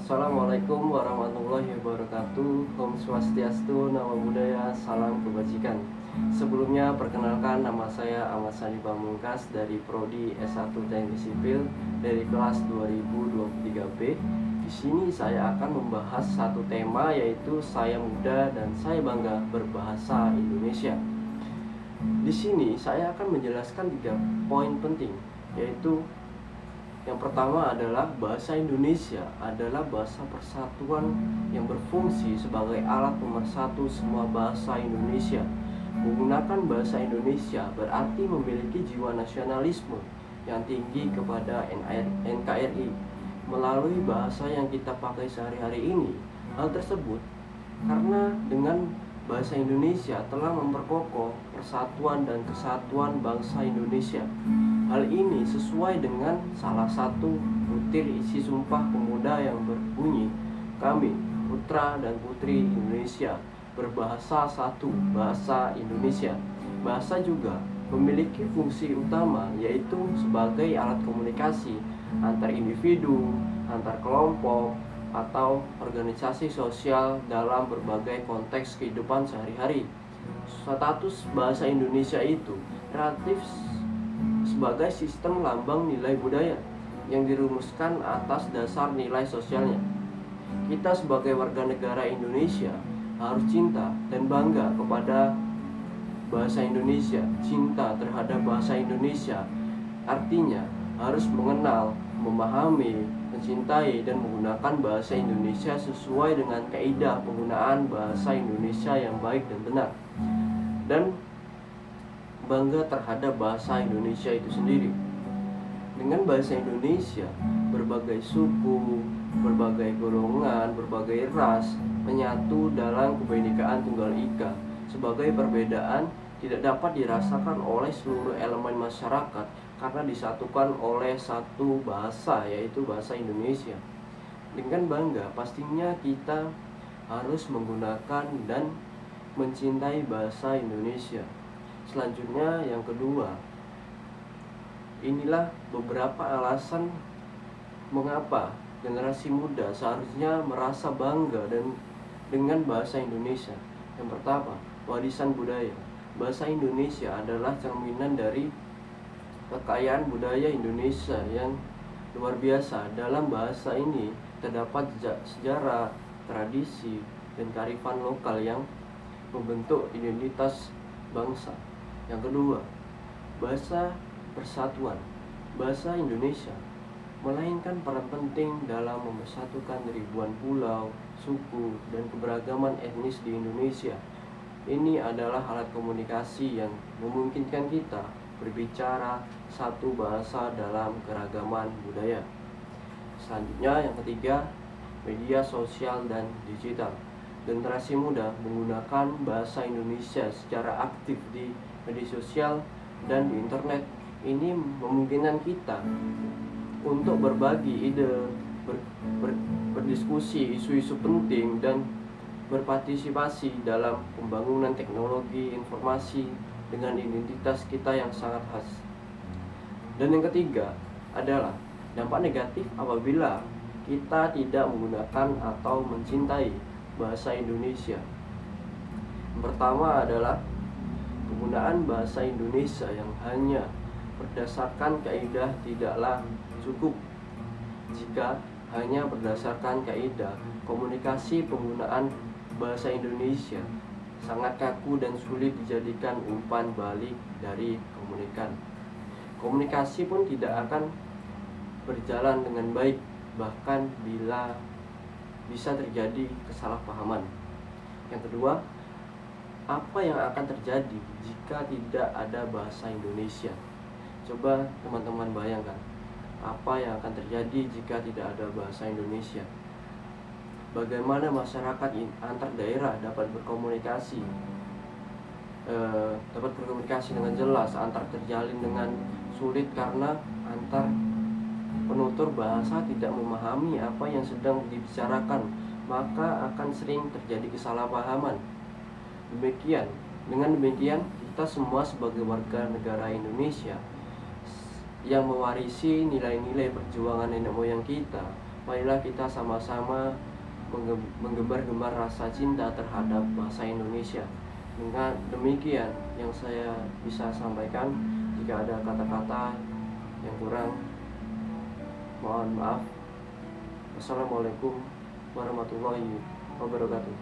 Assalamualaikum warahmatullahi wabarakatuh. Om Swastiastu, Namo Buddhaya, salam kebajikan. Sebelumnya perkenalkan, nama saya Ahmad Sani Pamungkas dari Prodi S1 Teknik Sipil dari kelas 2023B. Di sini saya akan membahas satu tema, yaitu saya muda dan saya bangga berbahasa Indonesia. Di sini saya akan menjelaskan 3 poin penting, yaitu yang pertama adalah bahasa Indonesia adalah bahasa persatuan yang berfungsi sebagai alat pemersatu semua bahasa Indonesia. Menggunakan bahasa Indonesia berarti memiliki jiwa nasionalisme yang tinggi kepada NKRI. Melalui bahasa yang kita pakai sehari-hari ini, hal tersebut karena dengan bahasa Indonesia telah memperkokoh persatuan dan kesatuan bangsa Indonesia. Hal ini sesuai dengan salah satu butir isi Sumpah Pemuda yang berbunyi, "Kami, putra dan putri Indonesia, berbahasa satu, bahasa Indonesia." Bahasa juga memiliki fungsi utama, yaitu sebagai alat komunikasi antar individu, antar kelompok, atau organisasi sosial dalam berbagai konteks kehidupan sehari-hari. Status bahasa Indonesia itu relatif sebagai sistem lambang nilai budaya yang dirumuskan atas dasar nilai sosialnya. Kita sebagai warga negara Indonesia harus cinta dan bangga kepada bahasa Indonesia. Cinta terhadap bahasa Indonesia artinya harus mengenal, memahami, mencintai, dan menggunakan bahasa Indonesia sesuai dengan kaidah penggunaan bahasa Indonesia yang baik dan benar, dan bangga terhadap bahasa Indonesia itu sendiri. Dengan bahasa Indonesia, berbagai suku, berbagai golongan, berbagai ras menyatu dalam kebinekaan Tunggal Ika. Sebagai perbedaan tidak dapat dirasakan oleh seluruh elemen masyarakat karena disatukan oleh satu bahasa, yaitu bahasa Indonesia. Dengan bangga, pastinya kita harus menggunakan dan mencintai bahasa Indonesia. Selanjutnya, yang kedua, inilah beberapa alasan mengapa generasi muda seharusnya merasa bangga dengan bahasa Indonesia. Yang pertama, warisan budaya. Bahasa Indonesia adalah cerminan dari kekayaan budaya Indonesia yang luar biasa. Dalam bahasa ini terdapat sejarah, tradisi, dan kearifan lokal yang membentuk identitas bangsa. Yang kedua, bahasa persatuan. Bahasa Indonesia memainkan peran penting dalam mempersatukan ribuan pulau, suku, dan keberagaman etnis di Indonesia. Ini adalah alat komunikasi yang memungkinkan kita berbicara satu bahasa dalam keragaman budaya. Selanjutnya, yang ketiga, media sosial dan digital. Generasi muda menggunakan bahasa Indonesia secara aktif di media sosial dan di internet. Ini memungkinkan kita untuk berbagi ide, berdiskusi isu-isu penting, dan berpartisipasi dalam pembangunan teknologi informasi dengan identitas kita yang sangat khas. Dan yang ketiga adalah dampak negatif apabila kita tidak menggunakan atau mencintai bahasa Indonesia. Yang pertama adalah penggunaan bahasa Indonesia yang hanya berdasarkan kaidah tidaklah cukup. Jika hanya berdasarkan kaidah, komunikasi penggunaan bahasa Indonesia sangat kaku dan sulit dijadikan umpan balik dari komunikan. Komunikasi pun tidak akan berjalan dengan baik, bahkan bila bisa terjadi kesalahpahaman. Yang kedua, apa yang akan terjadi jika tidak ada bahasa Indonesia? Coba teman-teman bayangkan, apa yang akan terjadi jika tidak ada bahasa Indonesia? Bagaimana masyarakat antar daerah dapat berkomunikasi dengan jelas, antar terjalin dengan sulit karena antar penutur bahasa tidak memahami apa yang sedang dibicarakan, maka akan sering terjadi kesalahpahaman. Dengan demikian, kita semua sebagai warga negara Indonesia yang mewarisi nilai-nilai perjuangan nenek moyang kita marilah kita sama-sama menggembar-gembar rasa cinta terhadap bahasa Indonesia. Dengan demikian yang saya bisa sampaikan. Jika ada kata-kata yang kurang, mohon maaf. Wassalamualaikum warahmatullahi wabarakatuh.